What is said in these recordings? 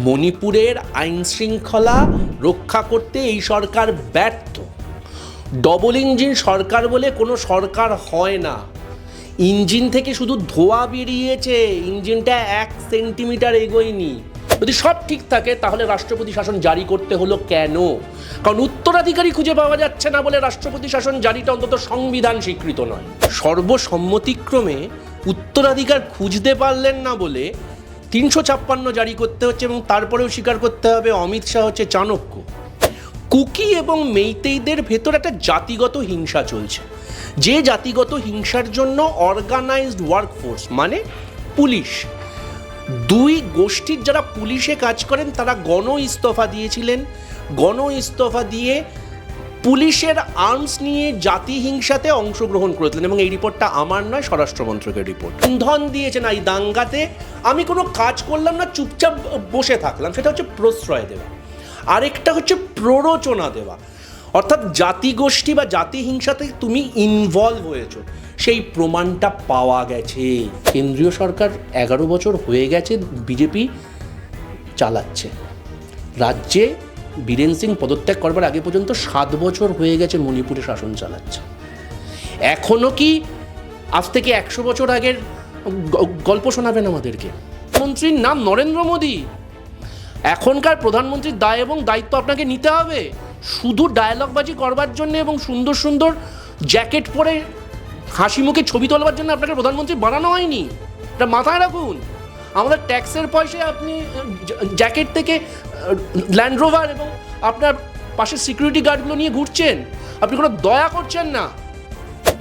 মণিপুরের আইন শৃঙ্খলা রক্ষা করতে এই সরকার ব্যর্থ। ডবল ইঞ্জিন সরকার বলে কোনো সরকার হয় না। ইঞ্জিন থেকে শুধু ধোঁয়া বেরিয়েছে, ইঞ্জিনটা 1 সেন্টিমিটার এগোয়নি। যদি সব ঠিক থাকে তাহলে রাষ্ট্রপতি শাসন জারি করতে হলো কেন? কারণ উত্তরাধিকারী খুঁজে পাওয়া যাচ্ছে না বলে রাষ্ট্রপতি শাসন জারিটা অন্তত সংবিধান স্বীকৃত নয়। সর্বসম্মতিক্রমে উত্তরাধিকার খুঁজতে পারলেন না বলে 356 জারি করতে হচ্ছে, এবং তারপরেও স্বীকার করতে হবে অমিত শাহ হচ্ছে চাণক্য। কুকি এবং মেইতেইদের ভেতর একটা জাতিগত হিংসা চলছে, যে জাতিগত হিংসার জন্য অর্গানাইজড ওয়ার্কফোর্স মানে পুলিশ, দুই গোষ্ঠীর যারা পুলিশে কাজ করেন তারা গণ ইস্তফা দিয়েছিলেন। গণ ইস্তফা দিয়ে পুলিশের আর্মস নিয়ে জাতি হিংসাতে অংশগ্রহণ করেছিলেন, এবং এই রিপোর্টটা আমার নয়, স্বরাষ্ট্র মন্ত্রকের রিপোর্ট। ইন্ধন দিয়েছেন এই দাঙ্গাতে। আমি কোনো কাজ করলাম না, চুপচাপ বসে থাকলাম, সেটা হচ্ছে প্রশ্রয় দেওয়া। আরেকটা হচ্ছে প্ররোচনা দেওয়া, অর্থাৎ জাতিগোষ্ঠী বা জাতি হিংসাতে তুমি ইনভলভ হয়েছো, সেই প্রমাণটা পাওয়া গেছে। কেন্দ্রীয় সরকার 11 বছর হয়ে গেছে বিজেপি চালাচ্ছে। রাজ্যে বীরেন সিং পদত্যাগ করবার আগে পর্যন্ত 7 বছর হয়ে গেছে মণিপুরে শাসন চালাচ্ছে। এখনও কি আজ থেকে 100 বছর আগের গল্প শোনাবেন আমাদেরকে? মন্ত্রীর নাম নরেন্দ্র মোদী। এখনকার প্রধানমন্ত্রীর দায় এবং দায়িত্ব আপনাকে নিতে হবে। শুধু ডায়ালগবাজি করবার জন্য এবং সুন্দর সুন্দর জ্যাকেট পরে হাসি মুখে ছবি তোলবার জন্য আপনাকে প্রধানমন্ত্রী বানানো হয়নি, এটা মাথায় রাখুন। আমাদের ট্যাক্সের পয়সায় আপনি জ্যাকেট থেকে ল্যান্ড রোভার এবং আপনার পাশে সিকিউরিটি গার্ডগুলো নিয়ে ঘুরছেন, আপনি কোনো দয়া করছেন না।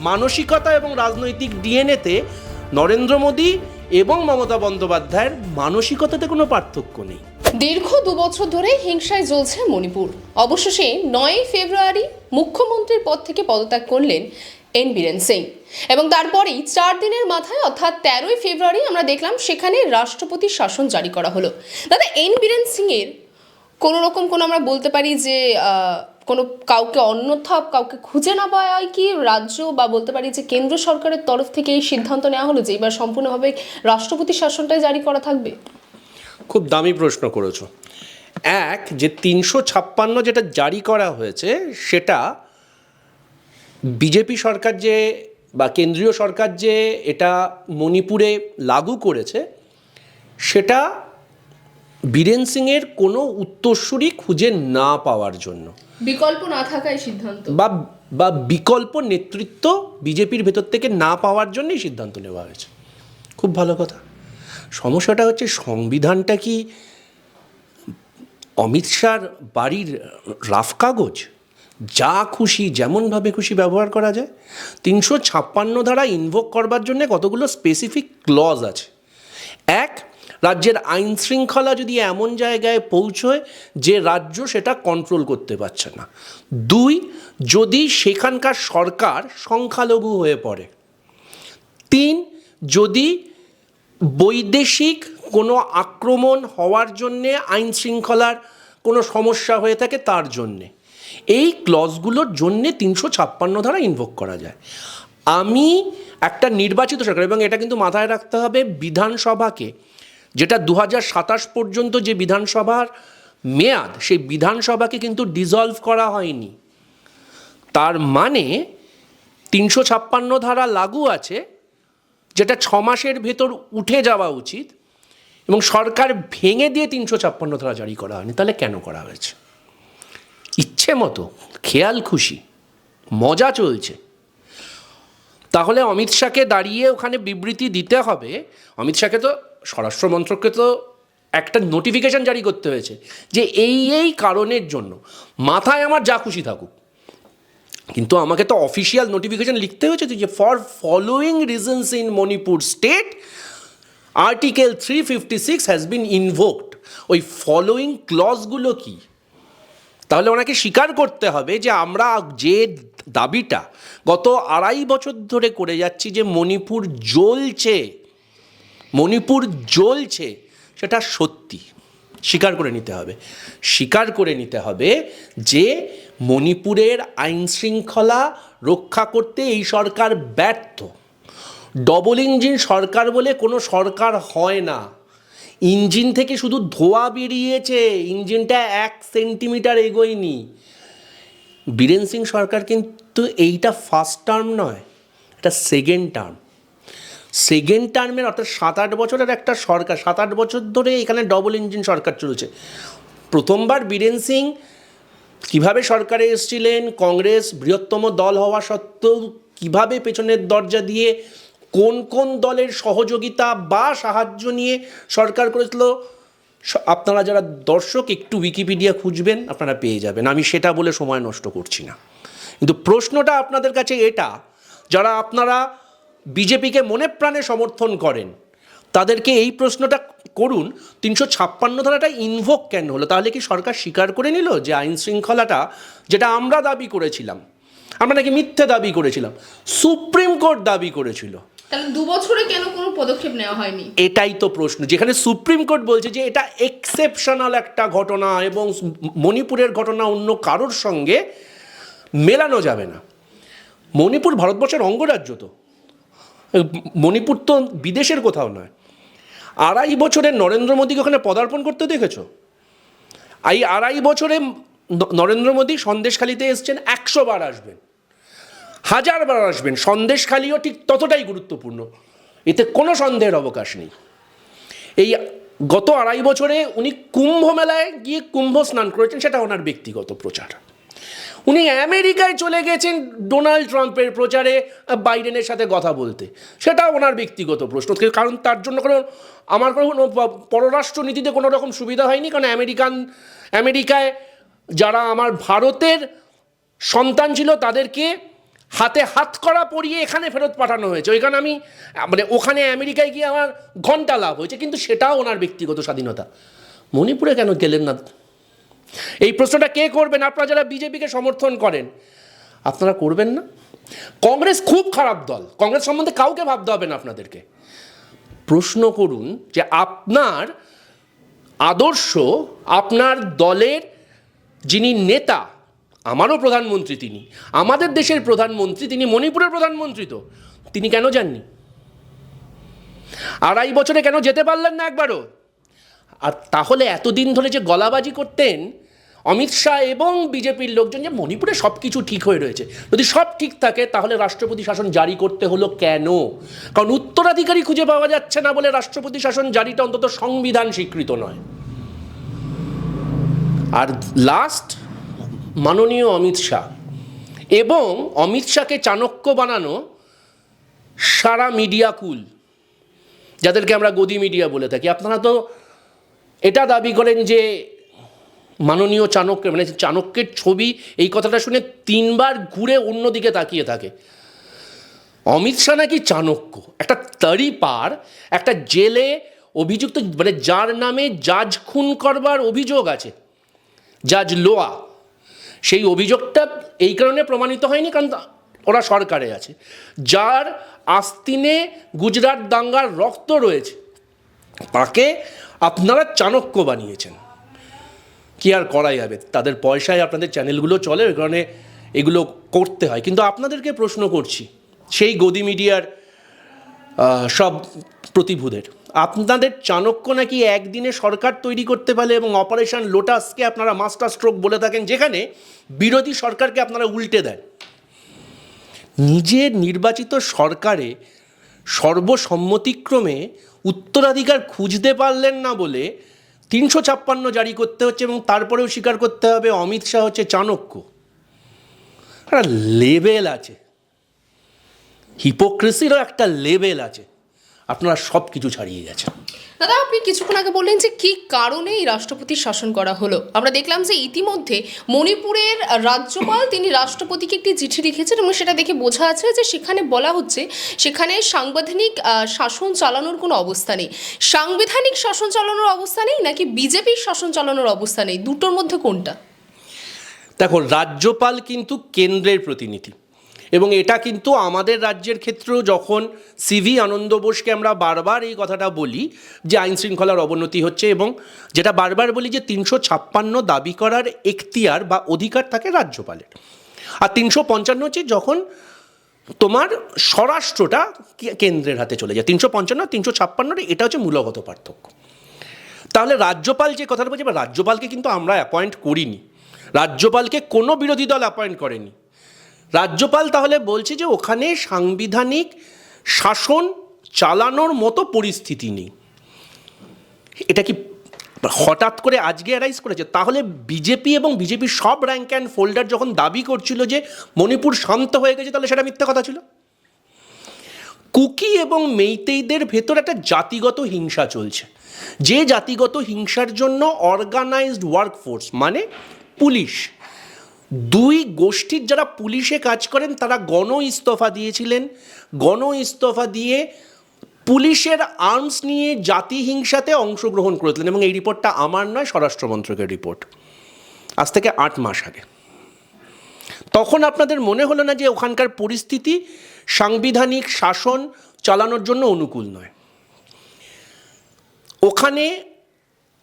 মানসিকতা এবং রাজনৈতিক ডিএনএতে নরেন্দ্র মোদী এবং মমতা বন্দ্যোপাধ্যায়ের মানসিকতাতে কোনো পার্থক্য নেই। দীর্ঘ 2 বছর ধরে হিংসায় জ্বলছে মণিপুর। অবশেষে 9 ফেব্রুয়ারি মুখ্যমন্ত্রীর পদ থেকে পদত্যাগ করলেন এন বীরেন সিং, এবং তারপরেই 4 দিনের মাথায় অর্থাৎ 13 ফেব্রুয়ারি আমরা দেখলাম সেখানে রাষ্ট্রপতি শাসন জারি করা হলো। দাদা, এন বীরেন সিংয়ের কোনো রকম কোনো আমরা বলতে পারি যে কোনো কাউকে অন্যথা কাউকে খুঁজে না পাওয়ায় কি রাজ্য বা বলতে পারি যে কেন্দ্র সরকারের তরফ থেকে এই সিদ্ধান্ত নেওয়া হলো যে এবার সম্পূর্ণভাবে রাষ্ট্রপতি শাসনটাই জারি করা থাকবে? খুব দামি প্রশ্ন করেছো। যে 356 যেটা জারি করা হয়েছে সেটা বিজেপি সরকার যে বা কেন্দ্রীয় সরকার যে এটা মণিপুরে লাগু করেছে, সেটা বীরেন সিংয়ের কোনো উত্তরসূরি খুঁজে না পাওয়ার জন্য, বিকল্প না থাকায় সিদ্ধান্ত, বা বিকল্প নেতৃত্ব বিজেপির ভেতর থেকে না পাওয়ার জন্যই সিদ্ধান্ত নেওয়া হয়েছে। খুব ভালো কথা। সমস্যাটা হচ্ছে সংবিধানটা কি অমিত শাহর বাড়ির রাফ কাগজ, যা খুশি যেমনভাবে খুশি ব্যবহার করা যায়? 356 ধারা ইনভোক করবার জন্য কতগুলো স্পেসিফিক ক্লজ আছে। রাজ্যের আইন শৃঙ্খলা যদি এমন জায়গায় পৌঁছয় যে রাজ্য সেটা কন্ট্রোল করতে পারছে না। 2, যদি সেখানকার সরকার সংখ্যালঘু হয়ে পড়ে। 3, যদি বৈদেশিক কোনো আক্রমণ হওয়ার জন্যে আইন শৃঙ্খলার কোনো সমস্যা হয়ে থাকে তার জন্যে। এই ক্লজগুলোর জন্যে 356 ধারা ইনভোক করা যায়। আমি একটা নির্বাচিত সরকার, এবং এটা কিন্তু মাথায় রাখতে হবে, বিধানসভাকে, যেটা 2027 পর্যন্ত যে বিধানসভার মেয়াদ, সেই বিধানসভাকে কিন্তু ডিসলভ করা হয়নি। তার মানে 356 ধারা লাগু আছে, যেটা 6 মাসের ভেতর উঠে যাওয়া উচিত, এবং সরকার ভেঙে দিয়ে 356 ধারা জারি করা হয়নি। তাহলে কেন করা হয়েছে? ইচ্ছে মতো, খেয়াল খুশি, মজা চলছে। তাহলে অমিত শাহকে দাঁড়িয়ে ওখানে বিবৃতি দিতে হবে। অমিত শাহকে তো, স্বরাষ্ট্র মন্ত্রককে তো একটা নোটিফিকেশন জারি করতে হয়েছে যে এই কারণের জন্য, মাথায় আমার যা খুশি থাকুক, কিন্তু আমাকে তো অফিসিয়াল নোটিফিকেশন লিখতে হয়েছে যে for following reasons in Manipur state article 356 has been invoked. ওই ফলোয়িং ক্লজগুলো কি? তাহলে ওনাকে স্বীকার করতে হবে যে আমরা যে দাবিটা গত 2.5 বছর ধরে করে যাচ্ছি যে মণিপুর জ্বলছে, সেটা সত্যি। স্বীকার করে নিতে হবে যে মণিপুরের আইন শৃঙ্খলা রক্ষা করতে এই সরকার ব্যর্থ। ডবল ইঞ্জিন সরকার বলে কোনো সরকার হয় না। ইঞ্জিন থেকে শুধু ধোঁয়া বেরিয়েছে, ইঞ্জিনটা 1 সেন্টিমিটার এগোয়নি। বীরেন সিং সরকার কিন্তু এইটা ফার্স্ট টার্ম নয়, এটা সেকেন্ড টার্ম। সেকেন্ড টার্মের অর্থাৎ 7-8 বছরের একটা সরকার, 7-8 বছর ধরে এখানে ডবল ইঞ্জিন সরকার চলেছে। প্রথমবার বীরেন সিং কীভাবে সরকারে এসেছিলেন, কংগ্রেস বৃহত্তম দল হওয়া সত্ত্বেও কীভাবে পেছনের দরজা দিয়ে কোন কোন দলের সহযোগিতা বা সাহায্য নিয়ে সরকার করেছিল, আপনারা যারা দর্শক একটু উইকিপিডিয়া খুঁজবেন, আপনারা পেয়ে যাবেন। আমি সেটা বলে সময় নষ্ট করছি না, কিন্তু প্রশ্নটা আপনাদের কাছে এটা, যারা আপনারা বিজেপিকে মনে প্রাণে সমর্থন করেন তাদেরকে এই প্রশ্নটা করুন, 356 ধারাটা ইনভোক কেন হলো? তাহলে কি সরকার স্বীকার করে নিল যে আইন শৃঙ্খলাটা, যেটা আমরা দাবি করেছিলাম, আমরা নাকি মিথ্যে দাবি করেছিলাম, সুপ্রিম কোর্ট দাবি করেছিল, তাহলে 2 বছরে কেন কোনো পদক্ষেপ নেওয়া হয়নি? এটাই তো প্রশ্ন। যেখানে সুপ্রিম কোর্ট বলছে যে এটা এক্সেপশনাল একটা ঘটনা এবং মণিপুরের ঘটনা অন্য কারোর সঙ্গে মেলানো যাবে না। মণিপুর ভারতবর্ষের অঙ্গরাজ্য, তো মণিপুর তো বিদেশের কোথাও নয়। 2.5 বছরে নরেন্দ্র মোদীকে ওখানে পদার্পণ করতে দেখেছো? এই 2.5 বছরে নরেন্দ্র মোদী সন্দেশখালিতে এসছেন, 100 বার আসবেন, 1000 বার আসবেন, সন্দেশখালিও ঠিক ততটাই গুরুত্বপূর্ণ, এতে কোনো সন্দেহের অবকাশ নেই। এই গত 2.5 বছরে উনি কুম্ভ মেলায় গিয়ে কুম্ভ স্নান করেছেন, সেটা ওনার ব্যক্তিগত প্রচার। উনি আমেরিকায় চলে গেছেন ডোনাল্ড ট্রাম্পের প্রচারে বাইডেনের সাথে কথা বলতে, সেটা ওনার ব্যক্তিগত প্রশ্ন, কারণ তার জন্য আমার কোনো পররাষ্ট্রনীতিতে কোনো রকম সুবিধা হয়নি, কারণ আমেরিকায় যারা আমার ভারতের সন্তান ছিল তাদেরকে হাতে হাতকড়া পরিয়ে এখানে ফেরত পাঠানো হয়েছে। ওইখানে আমি ওখানে আমেরিকায় গিয়ে আমার ঘন্টা লাভ হয়েছে, কিন্তু সেটাও ওনার ব্যক্তিগত স্বাধীনতা। মণিপুরে কেন গেলেন না? এই প্রশ্নটা কে করবেন? আপনারা যারা বিজেপিকে সমর্থন করেন, আপনারা করবেন না? কংগ্রেস খুব খারাপ দল, কংগ্রেস সম্বন্ধে কাউকে ভাবতে হবে না আপনাদেরকে। প্রশ্ন করুন যে আপনার আদর্শ, আপনার দলের যিনি নেতা, আমারও প্রধানমন্ত্রী তিনি, আমাদের দেশের প্রধানমন্ত্রী তিনি, মণিপুরের প্রধানমন্ত্রী, তো তিনি কেন যাননি? 2.5 বছরে কেন যেতে পারলেন না একবারও? আর তাহলে এতদিন ধরে যে গলাবাজি করতেন অমিত শাহ এবং বিজেপির লোকজন যে মণিপুরে সব কিছু ঠিক হয়ে রয়েছে, যদি সব ঠিক থাকে তাহলে রাষ্ট্রপতি শাসন জারি করতে হলো কেন? কারণ উত্তরাধিকারী খুঁজে পাওয়া যাচ্ছে না বলে রাষ্ট্রপতি শাসন জারিটা অন্তত সংবিধান স্বীকৃত নয়। আর লাস্ট, মাননীয় অমিত শাহ এবং অমিত শাহকে চাণক্য বানানো সারা মিডিয়া কুল, যাদেরকে আমরা গদি মিডিয়া বলে থাকি, আপনারা তো এটা দাবি করেন যে মাননীয় চাণক্য, চাণক্যের ছবি, এই কথাটা শুনে 3 বার ঘুরে অন্যদিকে তাকিয়ে থাকে। অমিত শাহ নাকি চাণক্য, একটা তারিপার, একটা জেলে অভিযুক্ত, যার নামে জাজ খুন করবার অভিযোগ আছে, জাজ লোয়া, সেই অভিযোগটা এই কারণে প্রমাণিত হয়নি কারণ ওরা সরকারে আছে, যার আস্তিনে গুজরাট দাঙ্গার রক্ত রয়েছে, তাকে আপনারা চাণক্য বানিয়েছেন। কি আর করা যাবে, তাদের পয়সায় আপনাদের চ্যানেলগুলো চলে, ওই কারণে এগুলো করতে হয়। কিন্তু আপনাদেরকে প্রশ্ন করছি, সেই গদি মিডিয়ার সব প্রতিভূদের, আপনাদের চাণক্য নাকি একদিনে সরকার তৈরি করতে পারে এবং অপারেশন লোটাসকে আপনারা মাস্টার স্ট্রোক বলে থাকেন, যেখানে বিরোধী সরকারকে আপনারা উল্টে দেন। নিজের নির্বাচিত সরকারে সর্বসম্মতিক্রমে উত্তরাধিকার খুঁজতে পারলেন না বলে 356 জারি করতে হচ্ছে, এবং তারপরেও স্বীকার করতে হবে অমিত শাহ হচ্ছে চাণক্য। একটা লেভেল আছে, হিপোক্রেসিরও একটা লেভেল আছে, আপনারা সব কিছু ছাড়িয়ে গেছেন। দাদা, আপনি কিছুক্ষণ আগে বললেন যে কী কারণে এই রাষ্ট্রপতির শাসন করা হলো। আমরা দেখলাম যে ইতিমধ্যে মণিপুরের রাজ্যপাল তিনি রাষ্ট্রপতিকে একটি চিঠি লিখেছেন এবং সেটা দেখে বোঝা যাচ্ছে যে সেখানে বলা হচ্ছে সেখানে সাংবিধানিক শাসন চালানোর কোনো অবস্থা নেই। সাংবিধানিক শাসন চালানোর অবস্থা নেই নাকি বিজেপির শাসন চালানোর অবস্থা নেই, দুটোর মধ্যে কোনটা? দেখো, রাজ্যপাল কিন্তু কেন্দ্রের প্রতিনিধি, এবং এটা কিন্তু আমাদের রাজ্যের ক্ষেত্রেও যখন সিভি আনন্দ বোসকে আমরা বারবার এই কথাটা বলি যে আইন শৃঙ্খলার অবনতি হচ্ছে, এবং যেটা বারবার বলি যে 356 দাবি করার এখতিয়ার বা অধিকার থাকে রাজ্যপালের, আর 355 হচ্ছে যখন তোমার স্বরাষ্ট্রটা কেন্দ্রের হাতে চলে যায়। 355 356, এটা হচ্ছে মূলগত পার্থক্য। তাহলে রাজ্যপাল যে কথাটা বলছে, বা রাজ্যপালকে কিন্তু আমরা অ্যাপয়েন্ট করিনি, রাজ্যপালকে কোনো বিরোধী দল অ্যাপয়েন্ট করেনি। রাজ্যপাল তাহলে বলছে যে ওখানে সাংবিধানিক শাসন চালানোর মতো পরিস্থিতি নেই। এটা কি হঠাৎ করে আজকে অ্যারাইজ করেছে? তাহলে বিজেপি এবং বিজেপির সব র্যাঙ্ক অ্যান্ড ফোল্ডার যখন দাবি করছিল যে মণিপুর শান্ত হয়ে গেছে, তাহলে সেটা মিথ্যা কথা ছিল। কুকি এবং মেইতেইদের ভেতর একটা জাতিগত হিংসা চলছে, যে জাতিগত হিংসার জন্য অর্গানাইজড ওয়ার্কফোর্স মানে পুলিশ, দুই গোষ্ঠীর যারা পুলিশে কাজ করেন তারা গণ ইস্তফা দিয়েছিলেন। গণ ইস্তফা দিয়ে পুলিশের আর্মস নিয়ে জাতি হিংসাতে অংশগ্রহণ করেছিলেন, এবং এই রিপোর্টটা আমার নয়, স্বরাষ্ট্রমন্ত্রকের রিপোর্ট, আজ থেকে 8 মাস আগে। তখন আপনাদের মনে হলো না যে ওখানকার পরিস্থিতি সাংবিধানিক শাসন চালানোর জন্য অনুকূল নয়? ওখানে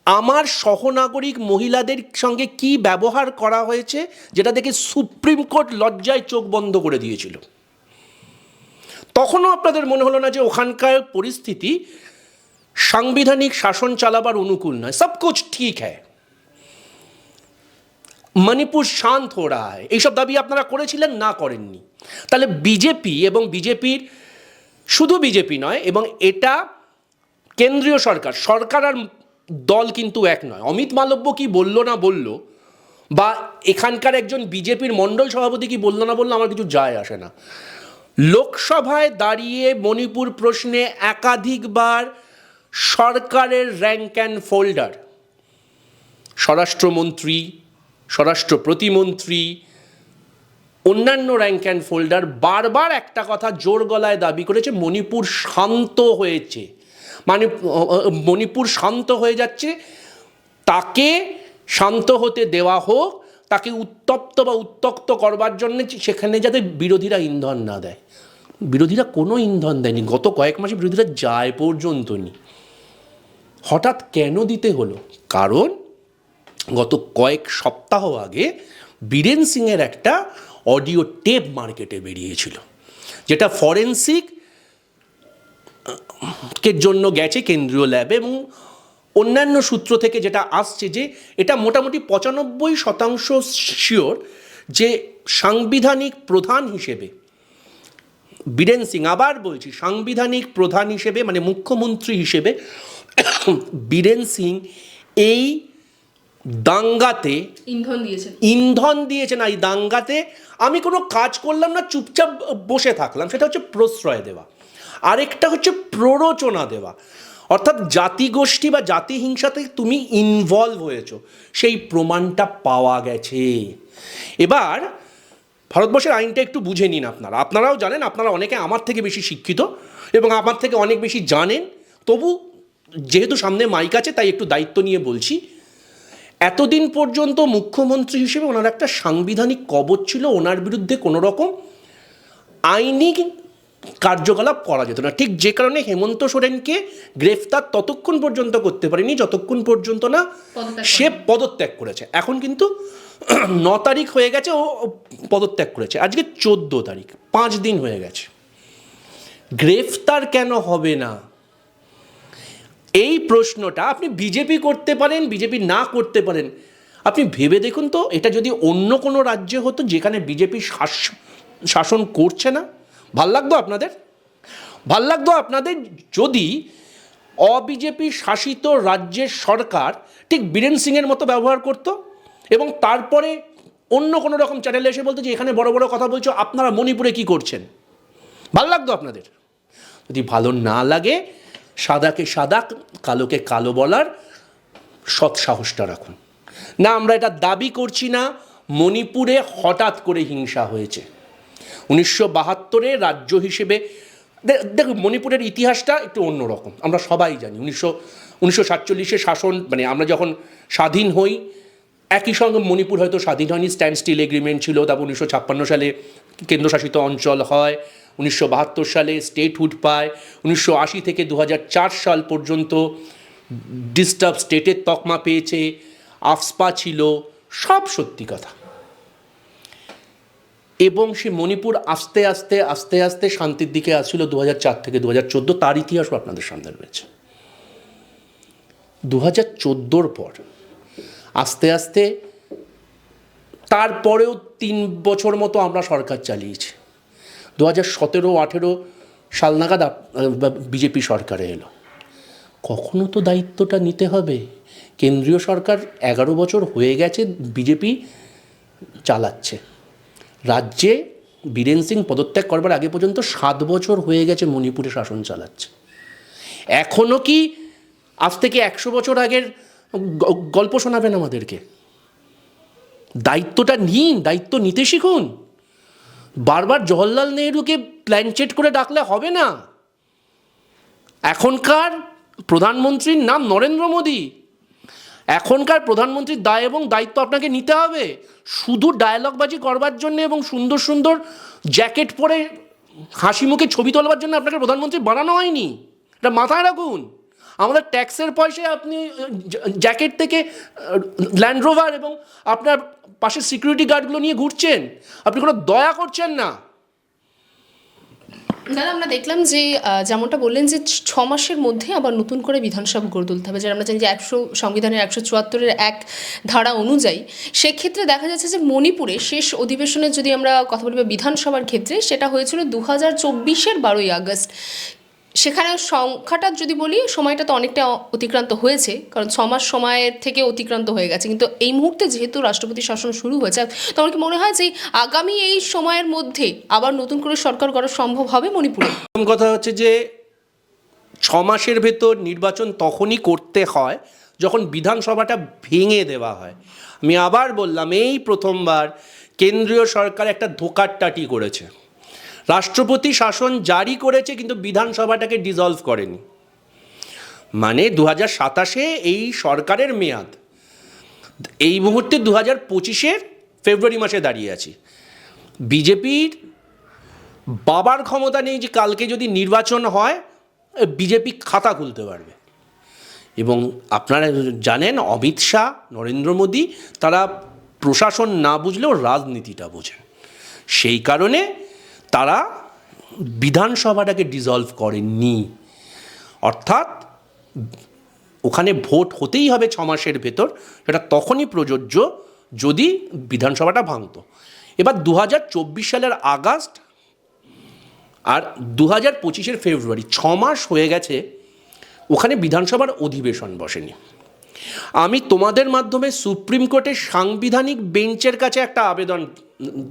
আমার সহনাগরিক মহিলাদের সঙ্গে কি ব্যবহার করা হয়েছে, যেটা দেখে সুপ্রিম কোর্ট লজ্জায় চোখ বন্ধ করে দিয়েছিল। তখনও আপনাদের মনে হলো না যে ওখানকার পরিস্থিতি সাংবিধানিক শাসন চালাবার অনুকূল নয়। সব কুছ ঠিক হ্যায়, মণিপুর শান্ত হো রা হ্যায়, এইসব দাবি আপনারা করেছিলেন না, করেননি? তাহলে বিজেপি এবং বিজেপির, শুধু বিজেপি নয়, এবং এটা কেন্দ্রীয় সরকার, সরকার আর দল কিন্তু এক নয়। অমিত মালব্য কি বললো না বললো, বা এখানকার একজন বিজেপির মণ্ডল সভাপতি কি বললো না বললো, আমার কিছু যায় আসে না। লোকসভায় দাঁড়িয়ে মণিপুর প্রশ্নে একাধিকবার সরকারের র্যাঙ্ক অ্যান্ড ফোল্ডার, স্বরাষ্ট্রমন্ত্রী, স্বরাষ্ট্র প্রতিমন্ত্রী, অন্যান্য র্যাঙ্ক অ্যান্ড ফোল্ডার বারবার একটা কথা জোর গলায় দাবি করেছে, মণিপুর শান্ত হয়েছে, মানে মণিপুর শান্ত হয়ে যাচ্ছে, তাকে শান্ত হতে দেওয়া হোক, তাকে উত্তপ্ত বা উত্তক্ত করবার জন্য সেখানে যাতে বিরোধীরা ইন্ধন না দেয়। বিরোধীরা কোনো ইন্ধন দেয়নি, গত কয়েক মাসে বিরোধীরা যায় পর্যন্ত নি। হঠাৎ কেন দিতে হলো? কারণ গত কয়েক সপ্তাহ আগে বীরেন সিংয়ের একটা অডিও টেপ মার্কেটে বেরিয়েছিল, যেটা ফরেন্সিক কের জন্য গেছে কেন্দ্রীয় ল্যাবে, এবং অন্যান্য সূত্র থেকে যেটা আসছে যে এটা মোটামুটি 95% শিওর যে সাংবিধানিক প্রধান হিসেবে বীরেন সিং, আবার বলছি সাংবিধানিক প্রধান হিসেবে মানে মুখ্যমন্ত্রী হিসেবে বীরেন সিং এই দাঙ্গাতে ইন্ধন দিয়েছেন। এই দাঙ্গাতে আমি কোনো কাজ করলাম না, চুপচাপ বসে থাকলাম, সেটা হচ্ছে প্রশ্রয় দেওয়া। আরেকটা হচ্ছে প্ররোচনা দেওয়া, অর্থাৎ জাতিগোষ্ঠী বা জাতি হিংসাতে তুমি ইনভলভ হয়েছো, সেই প্রমাণটা পাওয়া গেছে। এবার ভারতবর্ষের আইনটা একটু বুঝে নিন আপনারাও জানেন, আপনারা অনেকে আমার থেকে বেশি শিক্ষিত এবং আমার থেকে অনেক বেশি জানেন, তবু যেহেতু সামনে মাইক আছে তাই একটু দায়িত্ব নিয়ে বলছি। এতদিন পর্যন্ত মুখ্যমন্ত্রী হিসেবে ওনার একটা সাংবিধানিক কবচ ছিল, ওনার বিরুদ্ধে কোনো রকম আইনি কার্যকলাপ করা যেত না। ঠিক যে কারণে হেমন্ত সোরেনকে গ্রেফতার ততক্ষণ পর্যন্ত করতে পারেনি যতক্ষণ পর্যন্ত না সে পদত্যাগ করেছে। এখন কিন্তু 9 তারিখ হয়ে গেছে, ও পদত্যাগ করেছে, আজকে 14 তারিখ, 5 দিন হয়ে গেছে। গ্রেফতার কেন হবে না? এই প্রশ্নটা আপনি বিজেপি করতে পারেন, বিজেপি না করতে পারেন, আপনি ভেবে দেখুন তো, এটা যদি অন্য কোনো রাজ্যে হতো যেখানে বিজেপি শাসন করছে না, ভাল লাগতো আপনাদের? ভাল লাগতো আপনাদের যদি অবিজেপি শাসিত রাজ্যের সরকার ঠিক বীরেন সিংয়ের মতো ব্যবহার করত, এবং তারপরে অন্য কোনো রকম চ্যানেলে এসে বলতো যে এখানে বড় বড় কথা বলছো, আপনারা মণিপুরে কি করছেন? ভাল লাগতো আপনাদের? যদি ভালো না লাগে, সাদাকে সাদা কালোকে কালো বলার সৎ সাহসটা রাখুন। না, আমরা এটা দাবি করছি না মণিপুরে হঠাৎ করে হিংসা হয়েছে। 1972 রাজ্য হিসেবে দেখুন, মণিপুরের ইতিহাসটা একটু অন্যরকম, আমরা সবাই জানি। 1947 শাসন, মানে আমরা যখন স্বাধীন হই, একই সঙ্গে মণিপুর হয়তো স্বাধীন হয়নি, স্ট্যান্ড স্টিল এগ্রিমেন্ট ছিল, তারপর 1956 সালে কেন্দ্রশাসিত অঞ্চল হয়, 1972 সালে স্টেটহুড পায়, 1980 থেকে 2004 সাল পর্যন্ত ডিস্টার্ব স্টেটের তকমা পেয়েছে, আফস্পা ছিল, সব সত্যি কথা। এবং সে মণিপুর আস্তে আস্তে আস্তে আস্তে শান্তির দিকে আসছিল 2004 থেকে 2014, তার ইতিহাসও আপনাদের সামনে রয়েছে। 2014 পর আস্তে আস্তে তারপরেও 3 বছর মতো আমরা সরকার চালিয়েছি। 2017-18 সাল নাগাদ বিজেপি সরকারে এলো। কখনো তো দায়িত্বটা নিতে হবে। কেন্দ্রীয় সরকার 11 বছর হয়ে গেছে বিজেপি চালাচ্ছে। রাজ্যে বীরেন সিং পদত্যাগ করবার আগে পর্যন্ত 7 বছর হয়ে গেছে মণিপুরে শাসন চালাচ্ছে। এখনও কি আজ থেকে 100 বছর আগের গল্প শোনাবেন আমাদেরকে? দায়িত্বটা নিন, দায়িত্ব নিতে শিখুন। বারবার জওহরলাল নেহরুকে প্ল্যানচেট করে ডাকলে হবে না। এখনকার প্রধানমন্ত্রীর নাম নরেন্দ্র মোদী। এখনকার প্রধানমন্ত্রীর দায় এবং দায়িত্ব আপনাকে নিতে হবে। শুধু ডায়লগবাজি করবার জন্য এবং সুন্দর সুন্দর জ্যাকেট পরে হাসি মুখে ছবি তোলবার জন্য আপনাকে প্রধানমন্ত্রী বানানো হয়নি। এটা মাথায় রাখুন। আমাদের ট্যাক্সের পয়সায় আপনি জ্যাকেট থেকে ল্যান্ড রোভার এবং আপনার পাশের সিকিউরিটি গার্ডগুলো নিয়ে ঘুরছেন। আপনি কোনো দয়া করছেন না। দাদা, আমরা দেখলাম যে যেমনটা বললেন যে 6 মাসের মধ্যে আবার নতুন করে বিধানসভা গড়ে তুলতে হবে, যেটা আমরা জানি যে সংবিধানের 174-এর 1 ধারা অনুযায়ী। সেক্ষেত্রে দেখা যাচ্ছে যে মণিপুরে শেষ অধিবেশনের যদি আমরা কথা বলি বিধানসভার ক্ষেত্রে, সেটা হয়েছিল 2024-এর 12ই আগস্ট। সেখানে সংখ্যাটা যদি বলি, সময়টা তো অনেকটা অতিক্রান্ত হয়েছে, কারণ 6 মাস সময়ের থেকে অতিক্রান্ত হয়ে গেছে। কিন্তু এই মুহূর্তে যেহেতু রাষ্ট্রপতি শাসন শুরু হয়েছে, তো আমার কি মনে হয় যে আগামী এই সময়ের মধ্যে আবার নতুন করে সরকার গড়া সম্ভব হবে মণিপুরে? প্রথম কথা হচ্ছে যে 6 মাসের ভেতর নির্বাচন তখনই করতে হয় যখন বিধানসভাটা ভেঙে দেওয়া হয়। আমি আবার বললাম, এই প্রথমবার কেন্দ্রীয় সরকার একটা ধোঁকার টাটি করেছে। রাষ্ট্রপতি শাসন জারি করেছে কিন্তু বিধানসভাটাকে ডিসলভ করেনি। মানে 2027-এ এই সরকারের মেয়াদ, এই মুহূর্তে 2025-এর ফেব্রুয়ারি মাসে দাঁড়িয়ে আছি। বিজেপির বাবার ক্ষমতা নেই যে কালকে যদি নির্বাচন হয় বিজেপি খাতা খুলতে পারবে। এবং আপনারা জানেন অমিত শাহ, নরেন্দ্র মোদী তারা প্রশাসন না বুঝলেও রাজনীতিটা বোঝেন। সেই কারণে তারা বিধানসভাটাকে ডিসলভ করেননি। অর্থাৎ ওখানে ভোট হতেই হবে 6 মাসের ভেতর। সেটা তখনই প্রযোজ্য যদি বিধানসভাটা ভাঙতো। এবার 2024 সালের আগস্ট আর 2025-এর ফেব্রুয়ারি, 6 মাস হয়ে গেছে ওখানে বিধানসভার অধিবেশন বসেনি। আমি তোমাদের মাধ্যমে সুপ্রিম কোর্টের সাংবিধানিক বেঞ্চের কাছে একটা আবেদন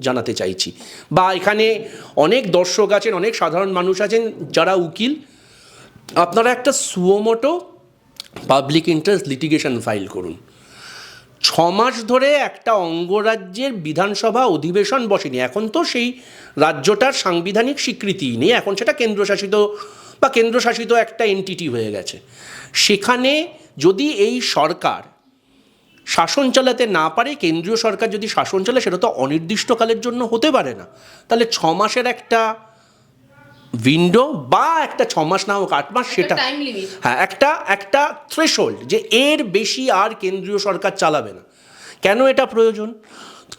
জানাতে চাইছি, বা এখানে অনেক দর্শক আছেন, অনেক সাধারণ মানুষ আছেন যারা উকিল, আপনারা একটা suo motu public interest litigation file করুন। 6 মাস ধরে একটা অঙ্গরাজ্যের বিধানসভা অধিবেশন বসেনি। এখন তো সেই রাজ্যটার সাংবিধানিক স্বীকৃতিই নেই, এখন সেটা কেন্দ্রশাসিত একটা এন্টিটি হয়ে গেছে। সেখানে যদি এই সরকার শাসন চালাতে না পারে, কেন্দ্রীয় সরকার যদি শাসন চালায়, সেটা তো অনির্দিষ্টকালের জন্য হতে পারে না। তাহলে 6 মাসের একটা উইন্ডো, বা একটা 6 মাস না হোক 8 মাস, সেটা হ্যাঁ একটা থ্রেশহোল্ড যে এর বেশি আর কেন্দ্রীয় সরকার চালাবে না। কেন এটা প্রয়োজন?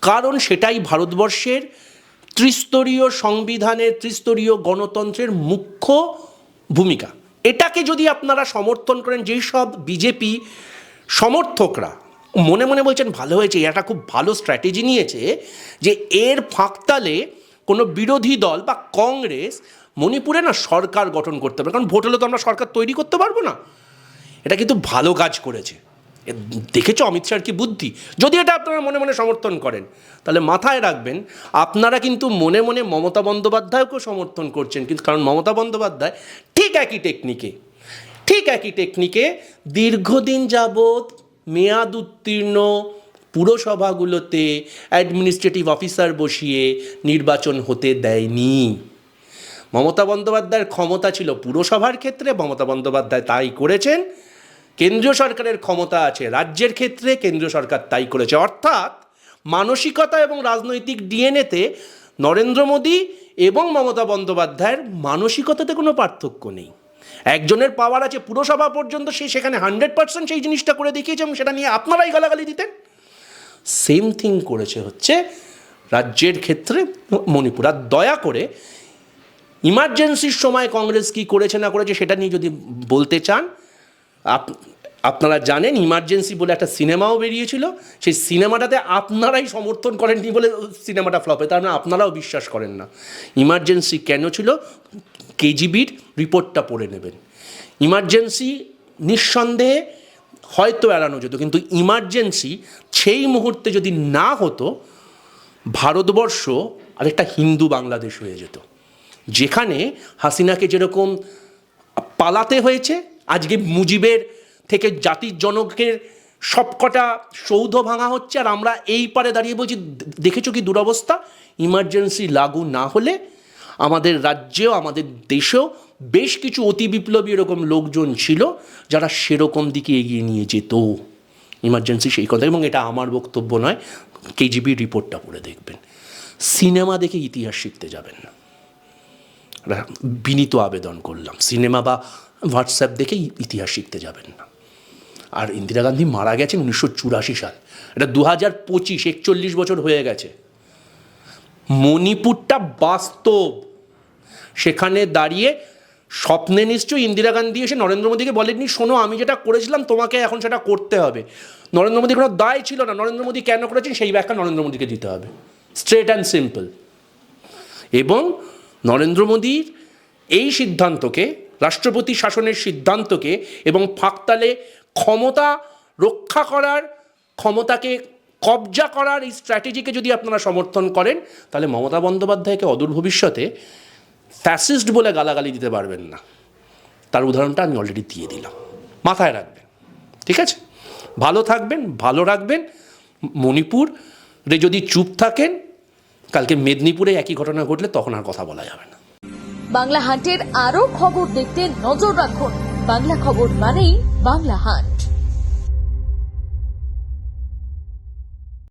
কারণ সেটাই ভারতবর্ষের ত্রিস্তরীয় সংবিধানের, ত্রিস্তরীয় গণতন্ত্রের মুখ্য ভূমিকা। এটাকে যদি আপনারা সমর্থন করেন, যেই সব বিজেপি সমর্থকরা মনে মনে বলছেন ভালো হয়েছে, এটা খুব ভালো স্ট্র্যাটেজি নিয়েছে যে এর ফাঁকতালে কোনো বিরোধী দল বা কংগ্রেস মণিপুরে না সরকার গঠন করতে পারে, কারণ ভোট হলে তো আমরা সরকার তৈরি করতে পারবো না। এটা কিন্তু ভালো কাজ করেছে। দেখেছো অমিত শাহর কি বুদ্ধি? যদি এটা আপনারা মনে মনে সমর্থন করেন, তাহলে মাথায় রাখবেন আপনারা কিন্তু মনে মনে মমতা বন্দ্যোপাধ্যায়কেও সমর্থন করছেন। কিন্তু কারণ মমতা বন্দ্যোপাধ্যায় ঠিক একই টেকনিকে দীর্ঘদিন যাবৎ মেয়াদ উত্তীর্ণ পুরসভাগুলোতে অ্যাডমিনিস্ট্রেটিভ অফিসার বসিয়ে নির্বাচন হতে দেয়নি। মমতা বন্দ্যোপাধ্যায়ের ক্ষমতা ছিল পুরসভার ক্ষেত্রে, মমতা বন্দ্যোপাধ্যায় তাই করেছেন। কেন্দ্রীয় সরকারের ক্ষমতা আছে রাজ্যের ক্ষেত্রে, কেন্দ্রীয় সরকার তাই করেছে। অর্থাৎ মানসিকতা এবং রাজনৈতিক ডিএনএতে নরেন্দ্র মোদী এবং মমতা বন্দ্যোপাধ্যায়ের মানসিকতাতে কোনো পার্থক্য নেই। একজনের পাওয়ার আছে পুরসভা পর্যন্ত, সে সেখানে 100% সেই জিনিসটা করে দেখিয়েছে এবং সেটা নিয়ে আপনারাই গালাগালি দিতেন। সেম থিং করেছে হচ্ছে রাজ্যের ক্ষেত্রে মণিপুর। আর দয়া করে ইমার্জেন্সির সময় কংগ্রেস কী করেছে না করেছে সেটা নিয়ে যদি বলতে চান, আপনারা জানেন ইমার্জেন্সি বলে একটা সিনেমাও বেরিয়েছিল, সেই সিনেমাটাতে আপনারাই সমর্থন করেননি বলে সিনেমাটা ফ্লপ হয়, তার মানে আপনারাও বিশ্বাস করেন না। ইমার্জেন্সি কেন ছিল, কেজিবির রিপোর্টটা পড়ে নেবেন। ইমার্জেন্সি নিঃসন্দেহে হয়তো এড়ানো যেত, কিন্তু ইমার্জেন্সি সেই মুহূর্তে যদি না হতো, ভারতবর্ষ আরেকটা হিন্দু বাংলাদেশ হয়ে যেত, যেখানে হাসিনাকে যেরকম পালাতে হয়েছে, আজকে মুজিবের থেকে জাতির জনকের সবকটা সৌধ ভাঙা হচ্ছে, আর আমরা এই পারে দাঁড়িয়ে বলছি দেখেছো কি দুরবস্থা। ইমার্জেন্সি লাগু না হলে আমাদের রাজ্যেও আমাদের দেশেও বেশ কিছু অতি বিপ্লবী এরকম লোকজন ছিল যারা সেরকম দিকে এগিয়ে নিয়ে যেত। ইমার্জেন্সি সেই কথা, এবং এটা আমার বক্তব্য নয়, কেজিবির রিপোর্টটা পড়ে দেখবেন। সিনেমা দেখে ইতিহাস শিখতে যাবেন না, বিনীত আবেদন করলাম। সিনেমা বা হোয়াটসঅ্যাপ দেখে ইতিহাস শিখতে যাবেন না। আর ইন্দিরা গান্ধী মারা গেছেন 1984 সাল, এটা 2025, 41 বছর হয়ে গেছে। মণিপুরটা বাস্তব, সেখানে দাঁড়িয়ে স্বপ্নে নিশ্চয়ই ইন্দিরা গান্ধী এসে নরেন্দ্র মোদীকে বলেননি শোনো আমি যেটা করেছিলাম তোমাকে এখন সেটা করতে হবে। নরেন্দ্র মোদীর কোনো দায় ছিল না, নরেন্দ্র মোদী কেন করেছেন সেই ব্যাখ্যা নরেন্দ্র মোদীকে দিতে হবে, স্ট্রেট অ্যান্ড সিম্পল। এবং নরেন্দ্র মোদীর এই সিদ্ধান্তকে, রাষ্ট্রপতি শাসনের সিদ্ধান্তকে এবং ফাঁকতালে ক্ষমতা রক্ষা করার, ক্ষমতাকে কবজা করার এই স্ট্র্যাটেজিকে যদি আপনারা সমর্থন করেন, তাহলে মমতা বন্দ্যোপাধ্যায়কে অদূর ভবিষ্যতে ফ্যাসিস্ট বলে গালাগালি দিতে পারবেন না। তার উদাহরণটা আমি অলরেডি দিয়ে দিলাম, মাথায় রাখবেন, ঠিক আছে? ভালো থাকবেন, ভালো রাখবেন। মণিপুরে যদি চুপ থাকেন, কালকে মেদিনীপুরে একই ঘটনা ঘটলে তখন আর কথা বলা যাবে না। বাংলা হান্টের আরো খবর দেখতে নজর রাখুন। বাংলা খবর মানেই বাংলা হান্ট।